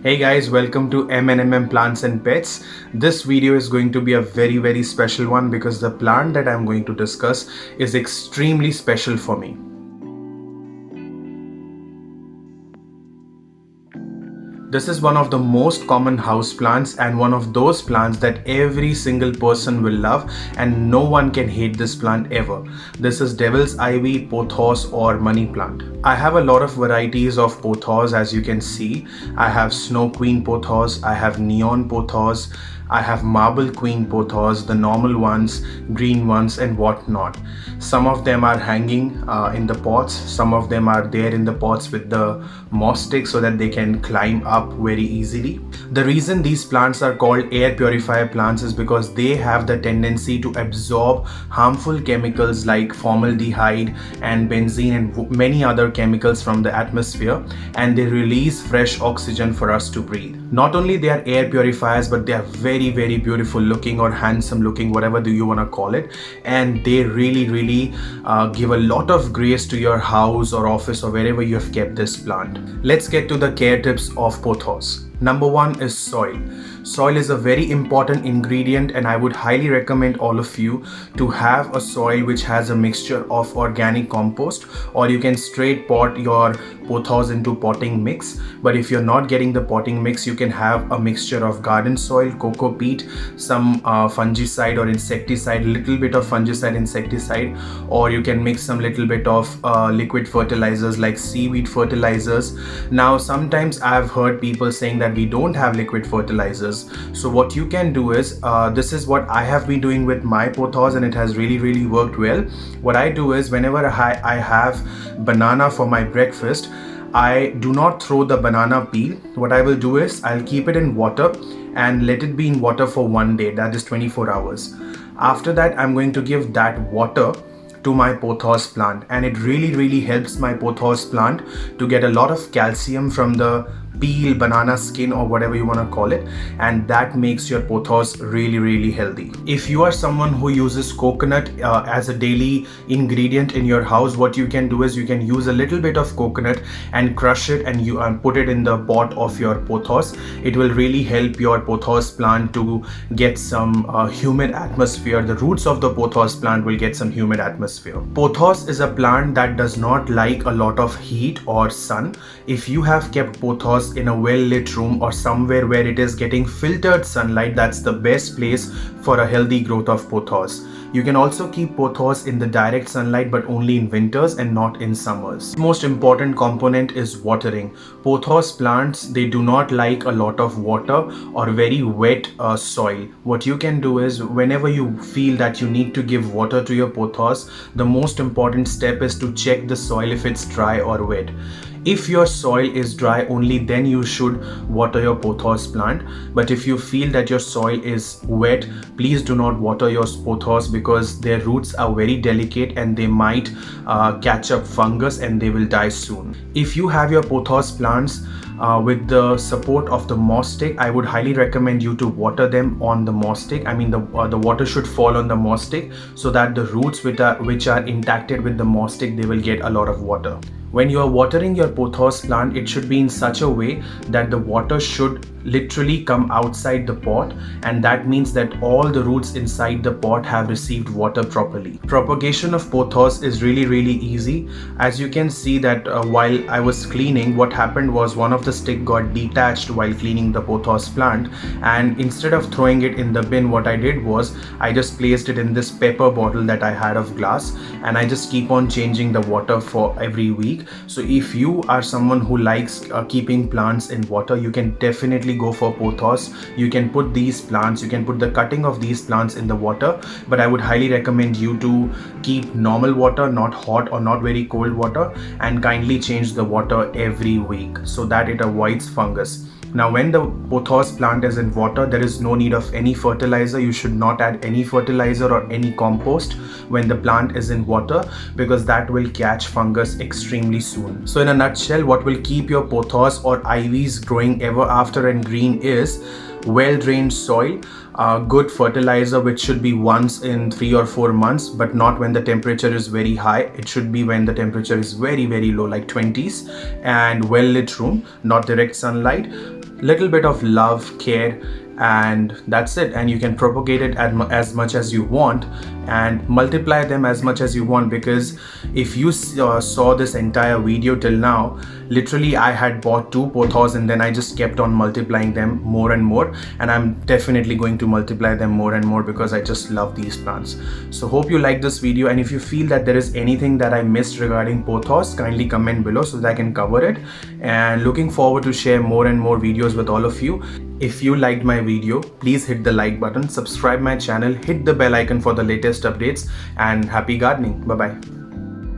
Hey guys, welcome to M&M Plants and Pets. This video is going to be a very special one because the plant that I'm going to discuss is extremely special for me. This is one of the most common house plants and one of those plants that every single person will love, and no one can hate this plant ever. This is devil's ivy, pothos or money plant. I have a lot of varieties of pothos, as you can see. I have snow queen pothos, I have neon pothos, I have marble queen pothos, the normal ones, green ones and whatnot. Some of them are hanging in the pots, some of them are there in the pots with the moss stick so that they can climb up very easily. The reason these plants are called air purifier plants is because they have the tendency to absorb harmful chemicals like formaldehyde and benzene and many other chemicals from the atmosphere, and they release fresh oxygen for us to breathe. Not only they are air purifiers, but they are very beautiful looking or handsome looking, whatever do you want to call it, and they really give a lot of grace to your house or office or wherever you have kept this plant. Let's get to the care tips of pothos. Number one is soil. Soil is a very important ingredient, and I would highly recommend all of you to have a soil which has a mixture of organic compost, or you can straight pot your pothos into potting mix. But if you're not getting the potting mix, you can have a mixture of garden soil, coco peat, some fungicide or insecticide, little bit of fungicide insecticide, or you can mix some little bit of liquid fertilizers like seaweed fertilizers. Now sometimes I've heard people saying that we don't have liquid fertilizers. So what you can do is, this is what I have been doing with my pothos and it has really worked well. What I do is, whenever I have banana for my breakfast, I do not throw the banana peel. What I will do is I'll keep it in water and let it be in water for 1 day, that is 24 hours. After that, I'm going to give that water to my pothos plant, and it really helps my pothos plant to get a lot of calcium from the peel, banana skin or whatever you want to call it, and that makes your pothos really healthy. If you are someone who uses coconut as a daily ingredient in your house, what you can do is you can use a little bit of coconut and crush it and you put it in the pot of your pothos. It will really help your pothos plant to get some humid atmosphere. The roots of the pothos plant will get some humid atmosphere. Pothos is a plant that does not like a lot of heat or sun. If you have kept pothos in a well-lit room or somewhere where it is getting filtered sunlight, that's the best place for a healthy growth of pothos. You can also keep pothos in the direct sunlight, but only in winters and not in summers. The most important component is watering. Pothos plants, they do not like a lot of water or very wet soil. What you can do is, whenever you feel that you need to give water to your pothos, the most important step is to check the soil if it's dry or wet. If your soil is dry, only then you should water your pothos plant. But if you feel that your soil is wet, please do not water your pothos because their roots are very delicate and they might catch up fungus and they will die soon. If you have your pothos plants with the support of the moss stick, I would highly recommend you to water them on the moss stick. I mean the water should fall on the moss stick so that the roots which are intacted with the moss stick, they will get a lot of water. When you are watering your pothos plant, it should be in such a way that the water should literally come outside the pot, and that means that all the roots inside the pot have received water properly. Propagation of pothos is really easy. As you can see that while I was cleaning, what happened was one of the stick got detached while cleaning the pothos plant, and instead of throwing it in the bin, what I did was I just placed it in this pepper bottle that I had of glass, and I just keep on changing the water for every week. So if you are someone who likes keeping plants in water, you can definitely go for pothos. You can put these plants, you can put the cutting of these plants in the water, but I would highly recommend you to keep normal water, not hot or not very cold water, and kindly change the water every week so that it avoids fungus. Now when the pothos plant is in water, there is no need of any fertilizer. You should not add any fertilizer or any compost when the plant is in water, because that will catch fungus extremely soon. So in a nutshell, what will keep your pothos or ivies growing ever after and green is well-drained soil, good fertilizer, which should be once in 3 or 4 months, but not when the temperature is very high. It should be when the temperature is very, very low, like 20s, and well-lit room, not direct sunlight. Little bit of love, care, and that's it. And you can propagate it as much as you want and multiply them as much as you want, because if you saw this entire video till now, literally I had bought 2 pothos and then I just kept on multiplying them more and more, and I'm definitely going to multiply them more and more because I just love these plants. So hope you like this video, and if you feel that there is anything that I missed regarding pothos, kindly comment below so that I can cover it. And looking forward to share more and more videos with all of you. If you liked my video, please hit the like button, subscribe my channel, hit the bell icon for the latest updates, and happy gardening. Bye bye.